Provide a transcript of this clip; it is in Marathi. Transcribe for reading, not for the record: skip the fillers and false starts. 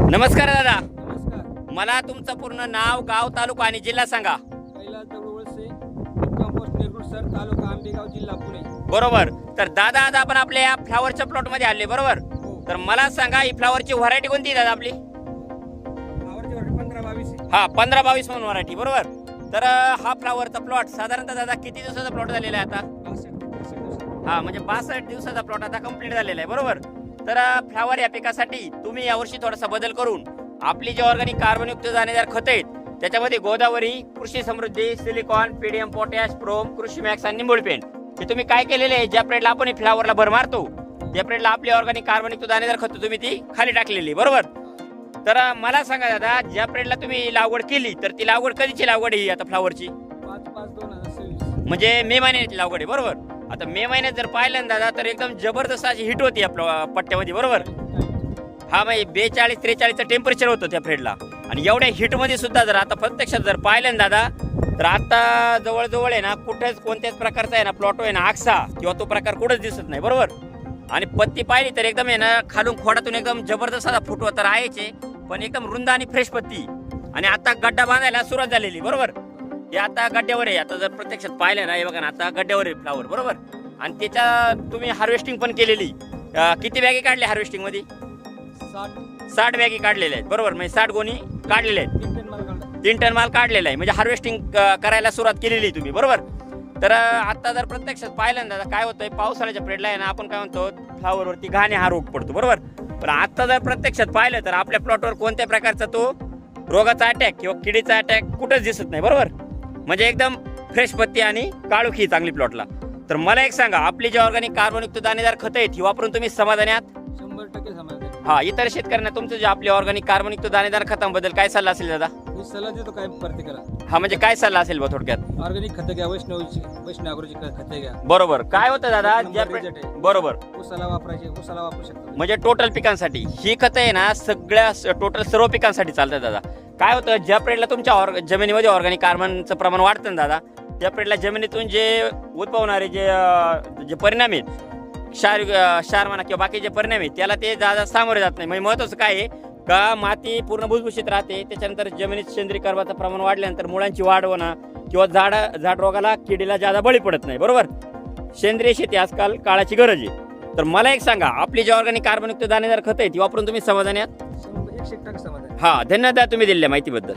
नमस्कार दादा, नमस्कार. मला तुमचं पूर्ण नाव, गाव, तालुका आणि जिल्हा सांगा. कैलास दगडूवळसे, मुक्काम पोस्ट निरगुड सर, तालुका आंबेगाव, जिल्हा पुणे. बरोबर. तर दादा आज आपण आपल्या या फ्लावरच्या प्लॉट मध्ये आले, बरोबर. हो. तर मला सांगा ही फ्लावरची व्हरायटी कोणती आहे दादा आपली? फ्लावरची व्हरायटी 15-22 आहे. हा 15-22 म्हणून व्हरायटी, बरोबर. तर हा फ्लावरचा प्लॉट साधारणतः दादा किती दिवसाचा प्लॉट झालेला आहे आता? 62 दिवस. हा म्हणजे 62 दिवसाचा प्लॉट आता कंप्लीट झालेला आहे, बरोबर. तर फ्लावर या पिकासाठी तुम्ही यावर्षी थोडासा बदल करून आपली जे ऑर्गॅनिक कार्बनयुक्त दाणेदार खत आहेत त्याच्यामध्ये गोदावरी, कृषी समृद्धी, सिलिकॉन, पीडीएम पोटॅश, प्रोम, कृषी मॅक्स आणि निंबोळी पेंट हे तुम्ही काय केलेले आहे, ज्या प्रेडला आपण फ्लावरला भर मारतो त्या प्रेडला आपली ऑर्गॅनिक कार्बनयुक्त दाणेदार खत तुम्ही ती खाली टाकलेली, बरोबर. तर मला सांगा दादा, ज्या प्रेडला तुम्ही लागवड केली तर ती लागवड कधीची लागवड ही आता फ्लावरची? 5/5/2026. म्हणजे मे महिन्याची लागवड आहे, बरोबर. आता मे महिन्यात जर पाहिलं ना दादा तर एकदम जबरदस्त अशी हिट होती आपल्या पट्ट्यामध्ये, बरोबर. हा म्हणजे 42-43चं टेम्परेचर होतं त्या फ्रेडला. आणि एवढ्या हिटमध्ये सुद्धा जर आता प्रत्यक्षात जर पाहिलं ना दादा तर आता जवळजवळ आहे ना कुठेच कोणत्याच प्रकारचा आहे ना प्लॉट आहे ना आक्सा किंवा तो प्रकार कुठंच दिसत नाही, बरोबर. आणि पत्ती पाहिली तर एकदम आहे ना खालून खोडातून एकदम जबरदस्त असा फुटवा तर आहेचे, पण एकदम रुंद आणि फ्रेश पत्ती. आणि आता गड्डा बांधायला सुरुवात झालेली, बरोबर. हे आता गड्ड्यावर आहे. आता जर प्रत्यक्षात पाहिलं ना हे बघा ना आता गड्ड्यावर आहे फ्लावर, बरोबर. आणि त्याच्या तुम्ही हार्वेस्टिंग पण केलेली. किती बॅगी काढली हार्वेस्टिंग मध्ये? 60 बॅगी काढलेल्या आहेत, बरोबर. म्हणजे 60 गोणी काढलेल्या आहेत. 3 टन माल काढलेला आहे. म्हणजे हार्वेस्टिंग करायला सुरुवात केलेली तुम्ही, बरोबर. तर आता जर प्रत्यक्षात पाहिलं ना काय होतंय, पावसाळ्याच्या पिरियडला आहे ना आपण काय म्हणतो फ्लावरवरती घाणे हा रोग पडतो, बरोबर. पण आता जर प्रत्यक्षात पाहिलं तर आपल्या प्लॉटवर कोणत्या प्रकारचा तो रोगाचा अटॅक किंवा किडीचा अटॅक कुठंच दिसत नाही, बरोबर. म्हणजे एकदम फ्रेश पत्ती आणि काळोखी चांगली प्लॉटला. तर मला एक सांगा, आपली जे ऑर्गॅनिक कार्बनयुक्त दाणेदार खत आहेत ही वापरून तुम्ही समाधानी आहात? 100% समाधान. हा, इतर शेतकऱ्यांना तुमचं जे आपले ऑर्गॅनिक कार्बनयुक्त दाणेदार खतांबद्दल काय सल्ला असेल दादा? मी सल्ला देतो काय प्रत्येकाला. हा म्हणजे काय सल्ला असेल बा थोडक्यात? ऑर्गॅनिक खतं घ्या, वैष्णवची अग्रोची खतं घ्या. बरोबर. काय होतं दादा, एक नंबर result आहे. बरोबर. ऊसाला वापरू शकतो. म्हणजे टोटल पिकांसाठी ही खतं आहे ना सगळ्या टोटल सर्व पिकांसाठी चालतात दादा. काय होतं, ज्या पिरियडला तुमच्या जमिनीमध्ये ऑर्गॅनिक कार्बनचं प्रमाण वाढतं ना दादा, त्या पिरियडला जमिनीतून जे उद्भवणारे जे परिणाम आहेत क्षार म्हणा किंवा बाकी जे परिणाम आहेत त्याला ते दादा सामोरे जात नाही. म्हणजे महत्वाचं काय आहे का माती पूर्ण भुसभुशीत राहते. त्याच्यानंतर जमिनीत सेंद्रिय कर्बाचं प्रमाण वाढल्यानंतर मुळांची वाढ होणं किंवा झाड रोगाला किडीला ज्यादा बळी पडत नाही, बरोबर. सेंद्रिय शेती आजकाल काळाची गरज आहे. तर मला एक सांगा, आपली जे ऑर्गॅनिक कार्बनयुक्त दाणेदार खत आहे ती वापरून तुम्ही समाधानी आहात? 100% समाधान. हा, धन्यवाद तुम्ही दिलेल्या माहितीबद्दल.